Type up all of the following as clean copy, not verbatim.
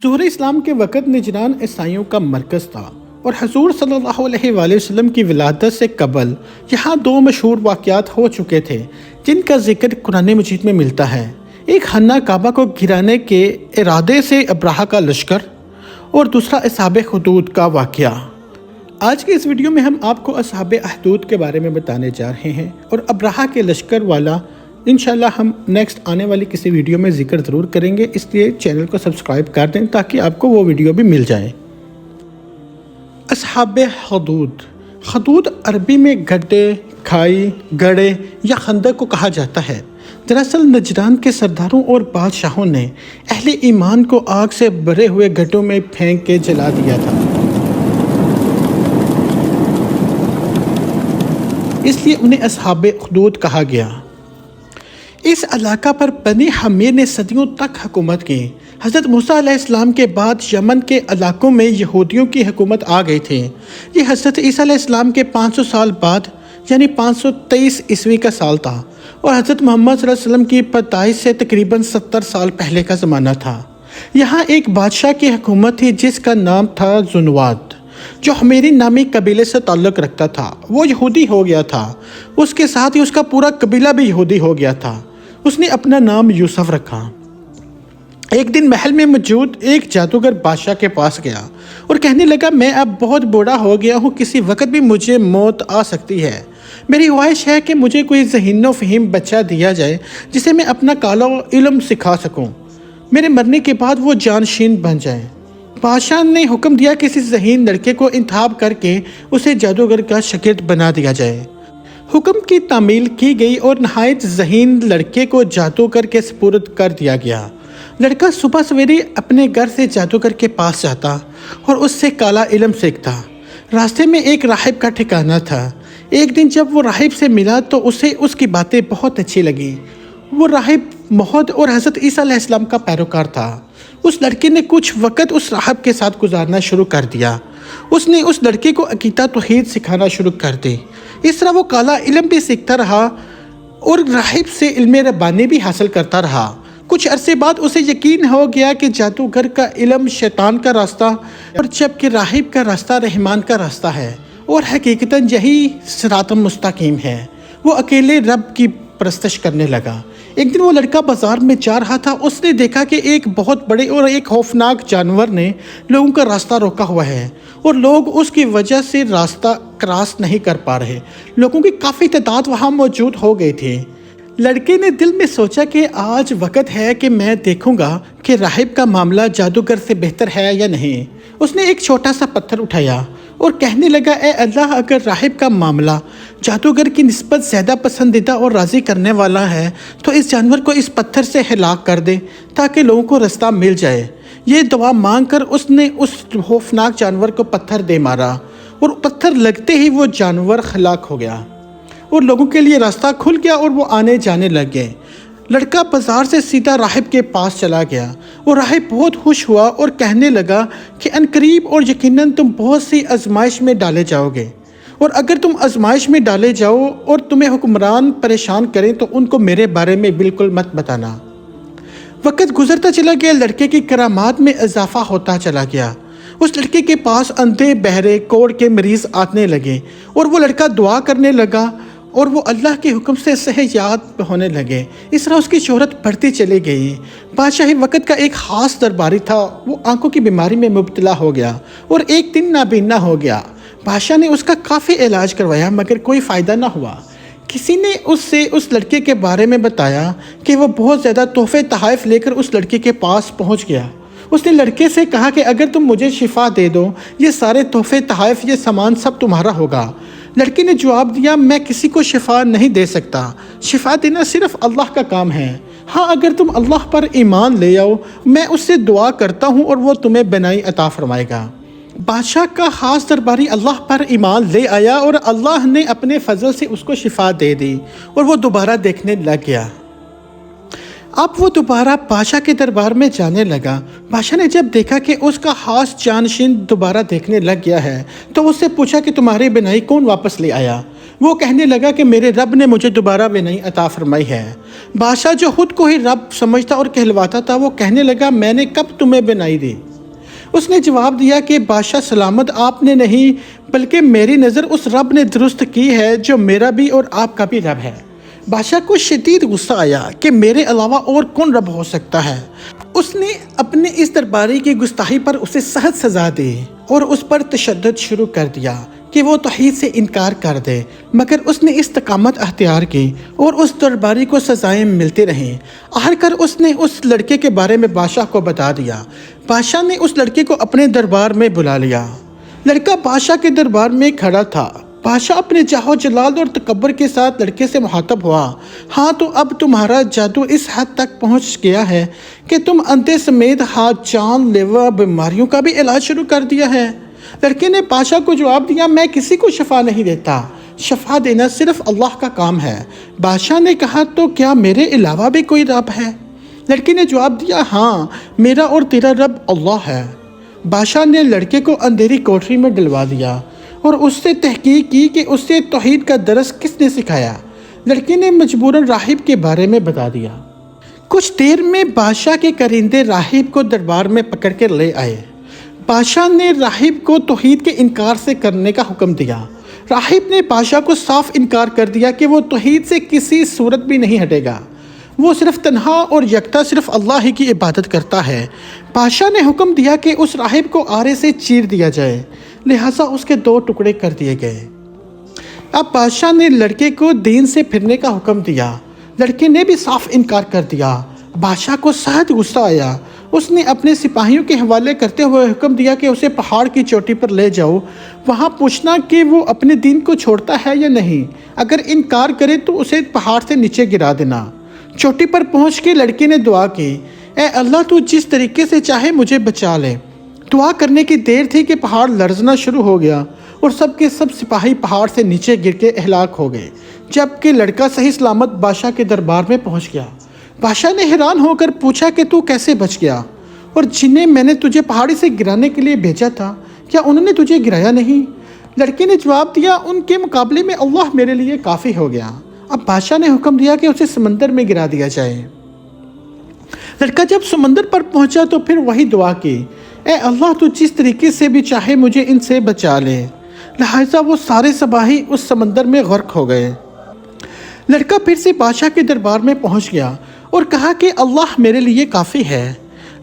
ظہور اسلام کے وقت نجران عیسائیوں کا مرکز تھا اور حضور صلی اللہ علیہ وآلہ وسلم کی ولادت سے قبل یہاں دو مشہور واقعات ہو چکے تھے جن کا ذکر قرآن مجید میں ملتا ہے۔ ایک خانہ کعبہ کو گرانے کے ارادے سے ابراہہ کا لشکر اور دوسرا اصحاب حدود کا واقعہ۔ آج کے اس ویڈیو میں ہم آپ کو اصحاب حدود کے بارے میں بتانے جا رہے ہیں اور ابراہہ کے لشکر والا انشاءاللہ ہم نیکسٹ آنے والی کسی ویڈیو میں ذکر ضرور کریں گے، اس لیے چینل کو سبسکرائب کر دیں تاکہ آپ کو وہ ویڈیو بھی مل جائے۔ اصحاب حدود، حدود عربی میں گڈھے، کھائی، گڑھے یا خندق کو کہا جاتا ہے۔ دراصل نجران کے سرداروں اور بادشاہوں نے اہل ایمان کو آگ سے بھرے ہوئے گڈھوں میں پھینک کے جلا دیا تھا، اس لیے انہیں اصحاب حدود کہا گیا۔ اس علاقہ پر بنی حمیر نے صدیوں تک حکومت کی۔ حضرت موسیٰ علیہ السلام کے بعد یمن کے علاقوں میں یہودیوں کی حکومت آ گئی تھی۔ یہ حضرت عیسیٰ علیہ السلام کے 500 سال بعد یعنی 523 عیسوی کا سال تھا اور حضرت محمد صلی اللہ علیہ وسلم کی پیدائش سے تقریباً 70 سال پہلے کا زمانہ تھا۔ یہاں ایک بادشاہ کی حکومت تھی جس کا نام تھا ذوالنواد، جو حمیری نامی قبیلے سے تعلق رکھتا تھا۔ وہ یہودی ہو گیا تھا، اس کے ساتھ ہی اس کا پورا قبیلہ بھی یہودی ہو گیا تھا۔ اس نے اپنا نام یوسف رکھا۔ ایک دن محل میں موجود ایک جادوگر بادشاہ کے پاس گیا اور کہنے لگا، میں اب بہت بوڑھا ہو گیا ہوں، کسی وقت بھی مجھے موت آ سکتی ہے۔ میری خواہش ہے کہ مجھے کوئی ذہین و فہیم بچہ دیا جائے جسے میں اپنا کالا علم سکھا سکوں، میرے مرنے کے بعد وہ جانشین بن جائے۔ بادشاہ نے حکم دیا کہ کسی ذہین لڑکے کو انتخاب کر کے اسے جادوگر کا شاگرد بنا دیا جائے۔ حکم کی تعمیل کی گئی اور نہایت ذہین لڑکے کو جادوگر کے سپرد کر دیا گیا۔ لڑکا صبح سویرے اپنے گھر سے جادوگر کے پاس جاتا اور اس سے کالا علم سیکھتا۔ راستے میں ایک راہب کا ٹھکانہ تھا۔ ایک دن جب وہ راہب سے ملا تو اسے اس کی باتیں بہت اچھی لگیں۔ وہ راہب محمد اور حضرت عیسیٰ علیہ السلام کا پیروکار تھا۔ اس لڑکے نے کچھ وقت اس راہب کے ساتھ گزارنا شروع کر دیا۔ اس نے اس لڑکے کو عقیدہ توحید سکھانا شروع کر دی۔ اس طرح وہ کالا علم بھی سیکھتا رہا اور راہب سے علم ربانی بھی حاصل کرتا رہا۔ کچھ عرصے بعد اسے یقین ہو گیا کہ جادوگر کا علم شیطان کا راستہ اور جبکہ راہب کا راستہ رحمان کا راستہ ہے اور حقیقتاً یہی صراط مستقیم ہے۔ وہ اکیلے رب کی پرستش کرنے لگا۔ ایک دن وہ لڑکا بازار میں جا رہا تھا، اس نے دیکھا کہ ایک بہت بڑے اور ایک خوفناک جانور نے لوگوں کا راستہ روکا ہوا ہے اور لوگ اس کی وجہ سے راستہ کراس نہیں کر پا رہے۔ لوگوں کی کافی تعداد وہاں موجود ہو گئی تھی۔ لڑکے نے دل میں سوچا کہ آج وقت ہے کہ میں دیکھوں گا کہ راہب کا معاملہ جادوگر سے بہتر ہے یا نہیں۔ اس نے ایک چھوٹا سا پتھر اٹھایا اور کہنے لگا، اے اللہ، اگر راہب کا معاملہ جادوگر کی نسبت زیادہ پسندیدہ اور راضی کرنے والا ہے تو اس جانور کو اس پتھر سے ہلاک کر دے تاکہ لوگوں کو راستہ مل جائے۔ یہ دعا مانگ کر اس نے اس خوفناک جانور کو پتھر دے مارا اور پتھر لگتے ہی وہ جانور ہلاک ہو گیا اور لوگوں کے لیے راستہ کھل گیا اور وہ آنے جانے لگ گئے۔ لڑکا بازار سے سیدھا راہب کے پاس چلا گیا اور راہب بہت خوش ہوا اور کہنے لگا کہ عنقریب اور یقیناً تم بہت سی آزمائش میں ڈالے جاؤ گے، اور اگر تم آزمائش میں ڈالے جاؤ اور تمہیں حکمران پریشان کریں تو ان کو میرے بارے میں بالکل مت بتانا۔ وقت گزرتا چلا گیا، لڑکے کی کرامات میں اضافہ ہوتا چلا گیا۔ اس لڑکے کے پاس اندھے، بہرے، کوڑ کے مریض آنے لگے اور وہ لڑکا دعا کرنے لگا اور وہ اللہ کے حکم سے صحت ہونے لگے۔ اس طرح اس کی شہرت بڑھتی چلی گئی۔ بادشاہی وقت کا ایک خاص درباری تھا، وہ آنکھوں کی بیماری میں مبتلا ہو گیا اور ایک دن نابینا ہو گیا۔ بادشاہ نے اس کا کافی علاج کروایا مگر کوئی فائدہ نہ ہوا۔ کسی نے اس لڑکے کے بارے میں بتایا کہ وہ بہت زیادہ تحفے تحائف لے کر اس لڑکے کے پاس پہنچ گیا۔ اس نے لڑکے سے کہا کہ اگر تم مجھے شفا دے دو، یہ سارے تحفے تحائف، یہ سامان سب تمہارا ہوگا۔ لڑکے نے جواب دیا، میں کسی کو شفا نہیں دے سکتا، شفا دینا صرف اللہ کا کام ہے۔ ہاں، اگر تم اللہ پر ایمان لے آؤ، میں اس سے دعا کرتا ہوں اور وہ تمہیں بینائی عطا فرمائے گا۔ بادشاہ کا خاص درباری اللہ پر ایمان لے آیا اور اللہ نے اپنے فضل سے اس کو شفا دے دی اور وہ دوبارہ دیکھنے لگ گیا۔ اب وہ دوبارہ بادشاہ کے دربار میں جانے لگا۔ بادشاہ نے جب دیکھا کہ اس کا خاص جانشین دوبارہ دیکھنے لگ گیا ہے تو اس سے پوچھا کہ تمہاری بینائی کون واپس لے آیا؟ وہ کہنے لگا کہ میرے رب نے مجھے دوبارہ بینائی عطا فرمائی ہے۔ بادشاہ جو خود کو ہی رب سمجھتا اور کہلواتا تھا، وہ کہنے لگا، میں نے کب تمہیں بینائی دی؟ اس نے جواب دیا کہ بادشاہ سلامت، آپ نے نہیں بلکہ میری نظر اس رب نے درست کی ہے جو میرا بھی اور آپ کا بھی رب ہے۔ بادشاہ کو شدید غصہ آیا کہ میرے علاوہ اور کون رب ہو سکتا ہے۔ اس نے اپنے اس درباری کی گستاخی پر اسے سخت سزا دی اور اس پر تشدد شروع کر دیا کہ وہ توحید سے انکار کر دے، مگر اس نے استقامت اختیار کی اور اس درباری کو سزائیں ملتی رہیں۔ آخر کر اس نے اس لڑکے کے بارے میں بادشاہ کو بتا دیا۔ بادشاہ نے اس لڑکے کو اپنے دربار میں بلا لیا۔ لڑکا بادشاہ کے دربار میں کھڑا تھا۔ بادشاہ اپنے جاہ و جلال اور تکبر کے ساتھ لڑکے سے مخاطب ہوا، ہاں تو اب تمہارا جادو اس حد تک پہنچ گیا ہے کہ تم اندھے سمیت ہاتھ، جان لیوا بیماریوں کا بھی علاج شروع کر دیا ہے۔ لڑکے نے بادشاہ کو جواب دیا، میں کسی کو شفا نہیں دیتا، شفا دینا صرف اللہ کا کام ہے۔ بادشاہ نے کہا، تو کیا میرے علاوہ بھی کوئی رب ہے؟ لڑکے نے جواب دیا، ہاں، میرا اور تیرا رب اللہ ہے۔ بادشاہ نے لڑکے کو اندھیری کوٹری میں ڈلوا دیا اور اس سے تحقیق کی کہ اس سے توحید کا درس کس نے سکھایا۔ لڑکے نے مجبوراً راہب کے بارے میں بتا دیا۔ کچھ دیر میں بادشاہ کے کرندے راہب کو دربار میں پکڑ کے لے آئے۔ بادشاہ نے راہب کو توحید کے انکار سے کرنے کا حکم دیا۔ راہب نے بادشاہ کو صاف انکار کر دیا کہ وہ توحید سے کسی صورت بھی نہیں ہٹے گا، وہ صرف تنہا اور یکتا صرف اللہ ہی کی عبادت کرتا ہے۔ بادشاہ نے حکم دیا کہ اس راہب کو آرے سے چیر دیا جائے، لہٰذا اس کے 2 ٹکڑے کر دیے گئے۔ اب بادشاہ نے لڑکے کو دین سے پھرنے کا حکم دیا۔ لڑکے نے بھی صاف انکار کر دیا۔ بادشاہ کو سخت غصہ آیا۔ اس نے اپنے سپاہیوں کے حوالے کرتے ہوئے حکم دیا کہ اسے پہاڑ کی چوٹی پر لے جاؤ، وہاں پوچھنا کہ وہ اپنے دین کو چھوڑتا ہے یا نہیں، اگر انکار کرے تو اسے پہاڑ سے نیچے گرا دینا۔ چوٹی پر پہنچ کے لڑکے نے دعا کی، اے اللہ، تو جس طریقے سے چاہے مجھے بچا لے۔ دعا کرنے کی دیر تھی کہ پہاڑ لرزنا شروع ہو گیا اور سب کے سب سپاہی پہاڑ سے نیچے گر کے ہلاک ہو گئے، جبکہ لڑکا صحیح سلامت بادشاہ کے دربار میں پہنچ گیا۔ بادشاہ نے حیران ہو کر پوچھا کہ تو کیسے بچ گیا، اور جنہیں میں نے تجھے پہاڑی سے گرانے کے لیے بھیجا تھا، کیا انہوں نے تجھے گرایا نہیں؟ لڑکے نے جواب دیا، ان کے مقابلے میں اللہ میرے لیے کافی ہو گیا۔ اب بادشاہ نے حکم دیا کہ اسے سمندر میں گرا دیا جائے۔ لڑکا جب سمندر پر پہنچا تو پھر وہی دعا کی، اے اللہ، تو جس طریقے سے بھی چاہے مجھے ان سے بچا لے۔ لہٰذا وہ سارے سپاہی اس سمندر میں غرق ہو گئے۔ لڑکا پھر سے بادشاہ کے دربار میں پہنچ گیا اور کہا کہ اللہ میرے لیے کافی ہے۔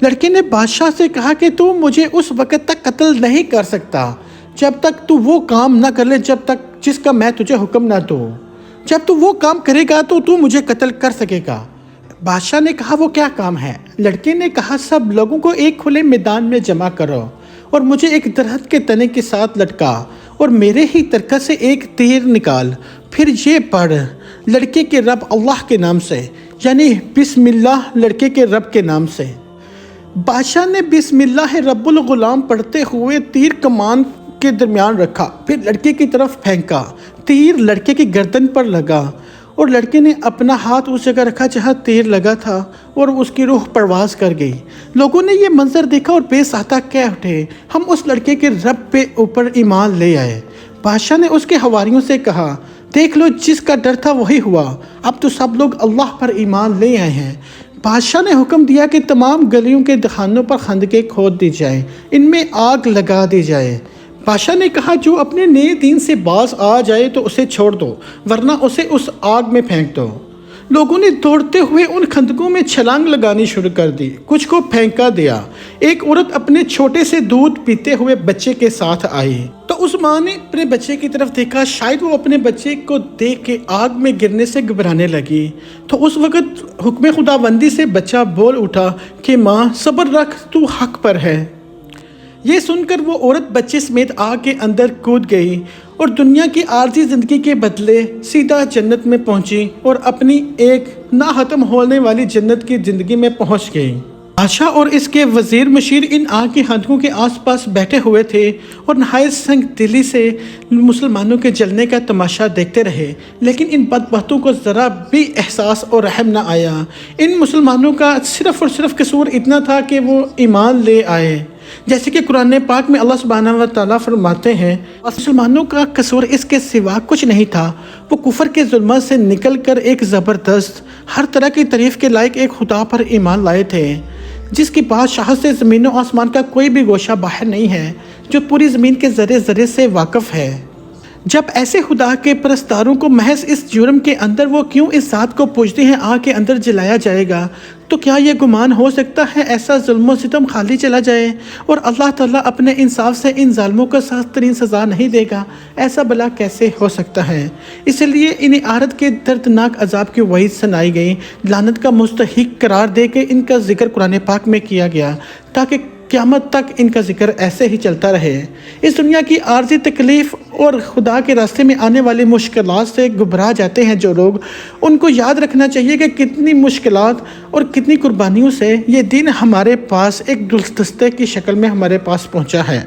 لڑکے نے بادشاہ سے کہا کہ تو مجھے اس وقت تک قتل نہیں کر سکتا جب تک تو وہ کام نہ کر لے جس کا میں تجھے حکم نہ دوں۔ جب تو وہ کام کرے گا تو مجھے قتل کر سکے گا۔ بادشاہ نے کہا، وہ کیا کام ہے؟ لڑکے نے کہا، سب لوگوں کو ایک کھلے میدان میں جمع کرو اور مجھے ایک درخت کے تنے کے ساتھ لٹکا اور میرے ہی ترکت سے ایک تیر نکال، پھر یہ پڑھ، لڑکے کے رب اللہ کے نام سے، یعنی بسم اللہ لڑکے کے رب کے نام سے۔ بادشاہ نے بسم اللہ رب الغلام پڑھتے ہوئے تیر کمان کے درمیان رکھا، پھر لڑکے کی طرف پھینکا۔ تیر لڑکے کی گردن پر لگا اور لڑکے نے اپنا ہاتھ اس جگہ رکھا جہاں تیر لگا تھا اور اس کی روح پرواز کر گئی۔ لوگوں نے یہ منظر دیکھا اور بے ساختہ کہہ اٹھے، ہم اس لڑکے کے رب پہ اوپر ایمان لے آئے۔ بادشاہ نے اس کے حواریوں سے کہا، دیکھ لو، جس کا ڈر تھا وہی ہوا، اب تو سب لوگ اللہ پر ایمان لے آئے ہیں۔ بادشاہ نے حکم دیا کہ تمام گلیوں کے دکانوں پر خندقیں کھود دی جائیں، ان میں آگ لگا دی جائے۔ بادشاہ نے کہا، جو اپنے نئے دین سے باز آ جائے تو اسے چھوڑ دو، ورنہ اسے اس آگ میں پھینک دو۔ لوگوں نے دوڑتے ہوئے ان خندقوں میں چھلانگ لگانی شروع کر دی، کچھ کو پھینکا دیا۔ ایک عورت اپنے چھوٹے سے دودھ پیتے ہوئے بچے کے ساتھ آئی تو اس ماں نے اپنے بچے کی طرف دیکھا، شاید وہ اپنے بچے کو دیکھ کے آگ میں گرنے سے گھبرانے لگی۔ تو اس وقت حکم خداوندی سے بچہ بول اٹھا کہ ماں صبر رکھ، تو حق پر ہے۔ یہ سن کر وہ عورت بچے سمیت آگ کے اندر کود گئی اور دنیا کی عارضی زندگی کے بدلے سیدھا جنت میں پہنچی اور اپنی ایک نہ ختم ہونے والی جنت کی زندگی میں پہنچ گئی۔ بادشاہ اور اس کے وزیر مشیر ان آگ کے خندقوں کے آس پاس بیٹھے ہوئے تھے اور نہایت سنگ دلی سے مسلمانوں کے جلنے کا تماشا دیکھتے رہے، لیکن ان بدبختوں کو ذرا بھی احساس اور رحم نہ آیا۔ ان مسلمانوں کا صرف اور صرف قصور اتنا تھا کہ وہ ایمان لے آئے، جیسے کہ قرآن پاک میں اللہ سبحانہ و تعالیٰ فرماتے ہیں، مسلمانوں کا قصور اس کے سوا کچھ نہیں تھا، وہ کفر کے ظلمات سے نکل کر ایک زبردست ہر طرح کی تعریف کے لائق ایک خدا پر ایمان لائے تھے۔ جس کی بادشاہت سے زمین و آسمان کا کوئی بھی گوشہ باہر نہیں ہے، جو پوری زمین کے ذرے ذرے سے واقف ہے۔ جب ایسے خدا کے پرستاروں کو محض اس جرم کے اندر وہ کیوں اس ذات کو پوجتے ہیں آگ کے اندر جلایا جائے گا، تو کیا یہ گمان ہو سکتا ہے ایسا ظلم و ستم خالی چلا جائے اور اللہ تعالیٰ اپنے انصاف سے ان ظالموں کو سخت ترین سزا نہیں دے گا؟ ایسا بھلا کیسے ہو سکتا ہے؟ اس لیے انہیں آخرت کے دردناک عذاب کی وعید سنائی گئی، لعنت کا مستحق قرار دے کے ان کا ذکر قرآن پاک میں کیا گیا، تاکہ قیامت تک ان کا ذکر ایسے ہی چلتا رہے۔ اس دنیا کی عارضی تکلیف اور خدا کے راستے میں آنے والی مشکلات سے گھبرا جاتے ہیں جو لوگ، ان کو یاد رکھنا چاہیے کہ کتنی مشکلات اور کتنی قربانیوں سے یہ دین ہمارے پاس ایک گلدستے کی شکل میں ہمارے پاس پہنچا ہے۔